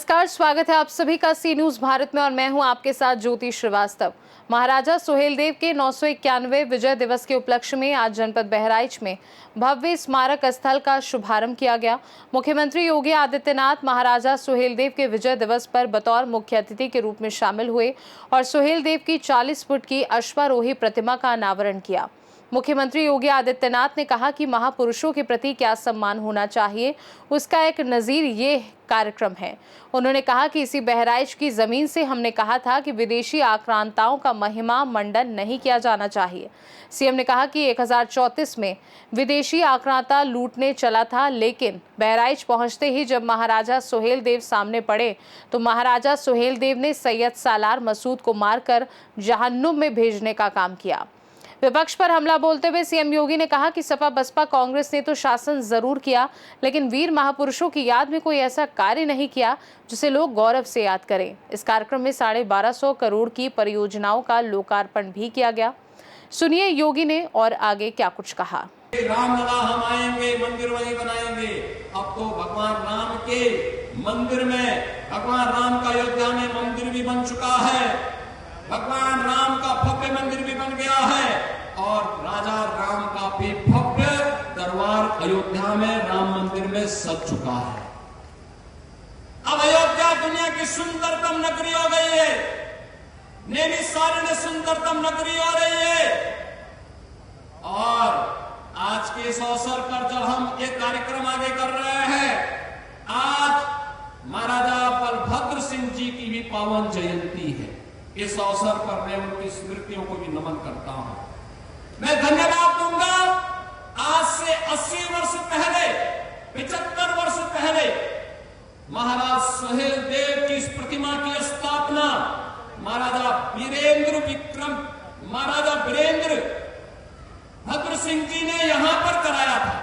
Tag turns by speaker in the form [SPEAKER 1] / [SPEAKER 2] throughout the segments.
[SPEAKER 1] नमस्कार, स्वागत है आप सभी का सी न्यूज भारत में और मैं हूं आपके साथ ज्योति श्रीवास्तव। महाराजा सुहेलदेव के 991वें विजय दिवस के उपलक्ष्य में आज जनपद बहराइच में भव्य स्मारक स्थल का शुभारंभ किया गया। मुख्यमंत्री योगी आदित्यनाथ महाराजा सुहेलदेव के विजय दिवस पर बतौर मुख्य अतिथि के रूप में शामिल हुए और सुहेलदेव की 40 फुट की अश्वारोही प्रतिमा का अनावरण किया। मुख्यमंत्री योगी आदित्यनाथ ने कहा कि महापुरुषों के प्रति क्या सम्मान होना चाहिए, उसका एक नजीर ये कार्यक्रम है। उन्होंने कहा कि इसी बहराइच की जमीन से हमने कहा था कि विदेशी आक्रांताओं का महिमा मंडन नहीं किया जाना चाहिए। सीएम ने कहा कि 1034 में विदेशी आक्रांता लूटने चला था, लेकिन बहराइच पहुंचते ही जब महाराजा सुहेलदेव सामने पड़े तो महाराजा सुहेलदेव ने सैयद सालार मसूद को मारकर जहन्नुम में भेजने का काम किया। विपक्ष पर हमला बोलते हुए सीएम योगी ने कहा कि सपा बसपा कांग्रेस ने तो शासन जरूर किया, लेकिन वीर महापुरुषों की याद में कोई ऐसा कार्य नहीं किया जिसे लोग गौरव से याद करें। इस कार्यक्रम में 1250 करोड़ की परियोजनाओं का लोकार्पण भी किया गया। सुनिए योगी ने और आगे क्या कुछ कहा।
[SPEAKER 2] रामलला हम आएंगे, मंदिर वही बनाएंगे। अब तो भगवान राम के मंदिर में, भगवान राम का अयोध्या में मंदिर भी बन चुका है, भगवान राम का भव्य मंदिर भी बन गया है और राजा राम का भी भव्य दरबार अयोध्या में राम मंदिर में सज चुका है। अब अयोध्या दुनिया की सुंदरतम नगरी हो गई है, नैमिषारण्य सुंदरतम नगरी हो रही है। और आज के इस अवसर पर जब हम एक कार्यक्रम आगे कर रहे हैं, आज महाराजा बलभद्र सिंह जी की भी पावन जयंती है। इस अवसर पर मैं उनकी स्मृतियों को भी नमन करता हूं। मैं धन्यवाद दूंगा। आज से 80 वर्ष पहले, 75 वर्ष पहले महाराज सुहेलदेव की इस प्रतिमा की स्थापना महाराजा वीरेंद्र भद्र सिंह जी ने यहां पर कराया था।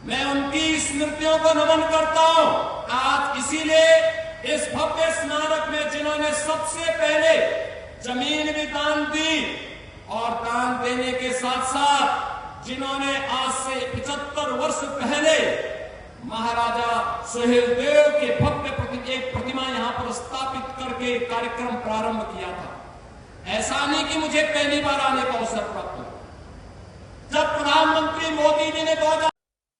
[SPEAKER 2] मैं उनकी स्मृतियों को नमन करता हूं। आज इसीलिए इस भव्य स्मारक में जिन्होंने सबसे पहले जमीन भी दान दी और दान देने के साथ साथ जिन्होंने आज से 75 वर्ष पहले महाराजा सुहेलदेव के भव्य एक प्रतिमा यहां पर स्थापित करके कार्यक्रम प्रारंभ किया था। ऐसा नहीं कि मुझे पहली बार आने का अवसर प्राप्त हुआ। जब प्रधानमंत्री मोदी जी ने 2000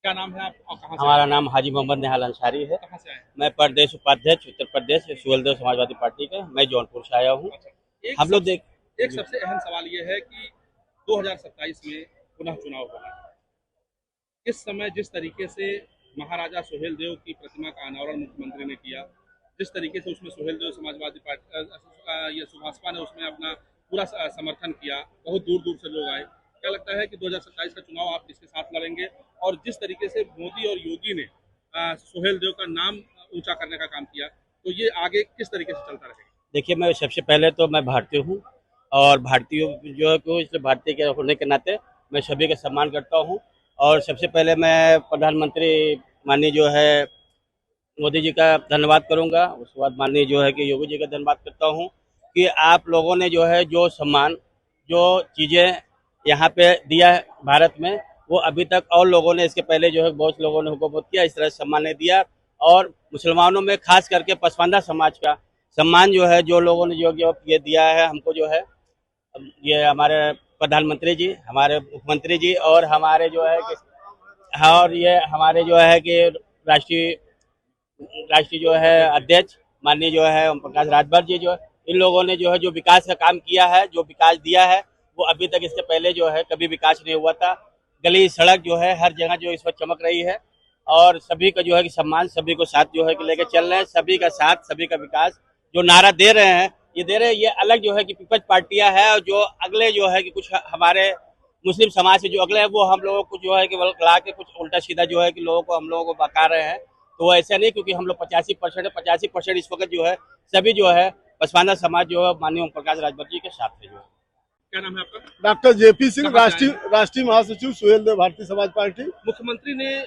[SPEAKER 3] क्या नाम है आप और कहां से?
[SPEAKER 4] हमारा नाम हाजी मोहम्मद निहाल अंसारी है।
[SPEAKER 3] कहां से आए?
[SPEAKER 4] मैं प्रदेश उपाध्यक्ष उत्तर प्रदेश सुहेलदेव समाजवादी पार्टी का, मैं जौनपुर से आया हूँ। हम लोग
[SPEAKER 3] एक सबसे अहम सवाल ये है कि 2027 में पुनः चुनाव होना है। इस समय जिस तरीके से महाराजा सुहेलदेव की प्रतिमा का अनावरण मुख्यमंत्री ने किया, जिस तरीके से उसमें सुहेलदेव समाजवादी पार्टी ये सुभाषपा ने उसमें अपना पूरा समर्थन किया, बहुत दूर दूर से लोग आए। क्या लगता है कि 2027 का चुनाव आप किसके साथ लड़ेंगे? और जिस तरीके से मोदी और योगी ने सुहेलदेव का नाम ऊंचा करने का काम किया, तो ये आगे किस तरीके से चलता रहेगा?
[SPEAKER 4] देखिए, मैं सबसे पहले तो मैं भारतीय हूँ और भारतीयों जो है को इसलिए भारतीय के होने के नाते मैं सभी का सम्मान करता हूँ। और सबसे पहले मैं प्रधानमंत्री माननीय जो है मोदी जी का धन्यवाद करूँगा। उसके बाद माननीय जो है कि योगी जी का धन्यवाद करता हूँ कि आप लोगों ने जो है जो सम्मान, जो चीज़ें यहाँ पे दिया है भारत में, वो अभी तक और लोगों ने इसके पहले जो है बहुत लोगों ने हुकूमत किया, इस तरह सम्मान नहीं दिया। और मुसलमानों में खास करके पसमानदा समाज का सम्मान जो है जो लोगों ने जो ये दिया है हमको, जो है ये हमारे प्रधानमंत्री जी, हमारे मुख्यमंत्री जी और हमारे जो है कि और ये हमारे जो है कि राष्ट्रीय जो है अध्यक्ष माननीय जो है ओम प्रकाश राजभर जी, जो है इन लोगों ने जो है जो विकास का काम किया है, जो विकास दिया है, वो अभी तक इसके पहले जो है कभी विकास नहीं हुआ था। गली सड़क जो है हर जगह जो इस वक्त चमक रही है और सभी का जो है कि सम्मान, सभी को साथ जो है कि लेकर चल रहे हैं। सभी का साथ, सभी का विकास जो नारा दे रहे हैं, ये अलग जो है कि विपक्ष पार्टियां हैं और जो अगले जो है कि कुछ हमारे मुस्लिम समाज से जो अगले हैं वो हम लोगों को जो है कि ला के कुछ उल्टा सीधा जो है कि हम लोगों को बका रहे हैं। तो ऐसा नहीं, क्योंकि हम लोग 85% इस वक्त जो है सभी जो है पसमानदा समाज जो है माननीय ओम प्रकाश राजभर जी के साथ है। जो है
[SPEAKER 3] क्या नाम है आपका?
[SPEAKER 5] डॉक्टर जेपी सिंह, राष्ट्रीय महासचिव सुहेलदेव भारतीय समाज पार्टी।
[SPEAKER 3] मुख्यमंत्री ने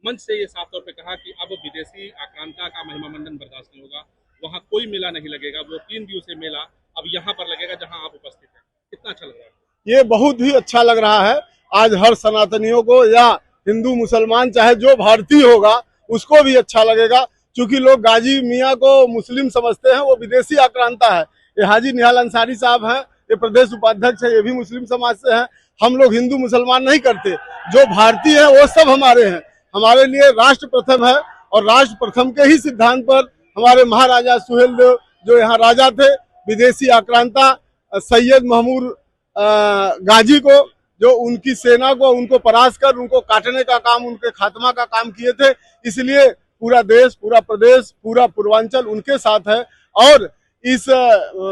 [SPEAKER 3] मंच से ये साफ तौर पे कहा कि अब विदेशी आक्रांता का महिमा मंडन बर्दाश्त नहीं होगा, वहाँ कोई मेला नहीं लगेगा, वो 3 दिवसीय मेला अब यहाँ पर लगेगा जहाँ आप उपस्थित हैं। कितना अच्छा लग रहा है?
[SPEAKER 5] ये बहुत ही अच्छा लग रहा है। आज हर सनातनियों को या हिंदू मुसलमान चाहे जो भारतीय होगा उसको भी अच्छा लगेगा। चूंकि लोग गाजी मियाँ को मुस्लिम समझते हैं, वो विदेशी आक्रांता है। ये हाजी निहाल अंसारी साहब हैं, ये प्रदेश उपाध्यक्ष है, ये भी मुस्लिम समाज से हैं। हम लोग हिंदू मुसलमान नहीं करते, जो भारतीय है वो सब हमारे हैं। हमारे लिए राष्ट्र प्रथम है और राष्ट्र प्रथम के ही सिद्धांत पर हमारे महाराजा सुहेलदेव जो यहाँ राजा थे, विदेशी आक्रांता सैयद महमूद गाजी को, जो उनकी सेना को उनको परास्त कर उनको काटने का काम, उनके खात्मा का काम किए थे। इसलिए पूरा देश, पूरा प्रदेश, पूरा पूर्वांचल उनके साथ है। और इस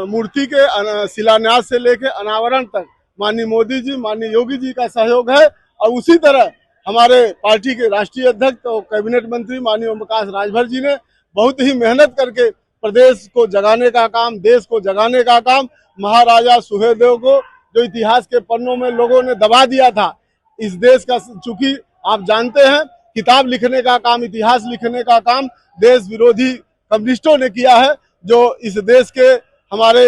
[SPEAKER 5] मूर्ति के शिलान्यास से लेकर अनावरण तक माननीय मोदी जी, माननीय योगी जी का सहयोग है। और उसी तरह हमारे पार्टी के राष्ट्रीय अध्यक्ष और कैबिनेट मंत्री माननीय ओम प्रकाश राजभर जी ने बहुत ही मेहनत करके प्रदेश को जगाने का काम, देश को जगाने का काम, महाराजा सुहेलदेव को जो इतिहास के पन्नों में लोगों ने दबा दिया था, इस देश का, चूंकि आप जानते हैं किताब लिखने का काम, इतिहास लिखने का काम देश विरोधी कम्युनिस्टों ने किया है, जो इस देश के हमारे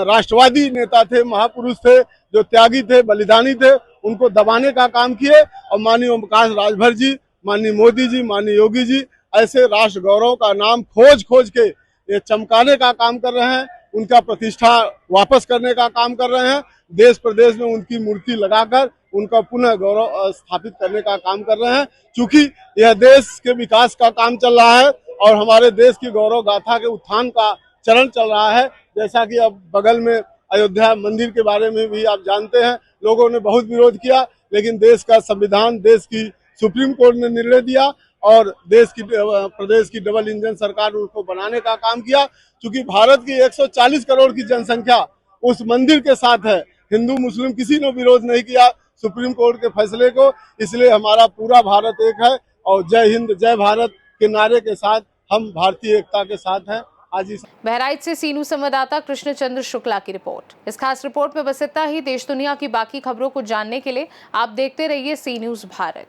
[SPEAKER 5] राष्ट्रवादी नेता थे, महापुरुष थे, जो त्यागी थे, बलिदानी थे, उनको दबाने का काम किए। और माननीय ओम प्रकाश राजभर जी, माननीय मोदी जी, माननीय योगी जी ऐसे राष्ट्र गौरव का नाम खोज खोज के ये चमकाने का काम कर रहे हैं, उनका प्रतिष्ठा वापस करने का काम कर रहे हैं। देश प्रदेश में उनकी मूर्ति लगाकर उनका पुनः गौरव स्थापित करने का काम कर रहे हैं। चूंकि यह देश के विकास का काम चल रहा है और हमारे देश की गौरव गाथा के उत्थान का चरण चल रहा है। जैसा कि अब बगल में अयोध्या मंदिर के बारे में भी आप जानते हैं, लोगों ने बहुत विरोध किया, लेकिन देश का संविधान, देश की सुप्रीम कोर्ट ने निर्णय दिया और प्रदेश की डबल इंजन सरकार उसको बनाने का काम किया। क्योंकि भारत की 140 करोड़ की जनसंख्या उस मंदिर के साथ है, हिंदू मुस्लिम किसी ने विरोध नहीं किया सुप्रीम कोर्ट के फैसले को। इसलिए हमारा पूरा भारत एक है और जय हिंद जय भारत के नारे के साथ हम भारतीय एकता के साथ हैं। आज इस
[SPEAKER 1] बहराइच से सीनू संवाददाता कृष्ण चंद्र शुक्ला की रिपोर्ट। इस खास रिपोर्ट में बस इतना ही। देश दुनिया की बाकी खबरों को जानने के लिए आप देखते रहिए सी न्यूज़ भारत।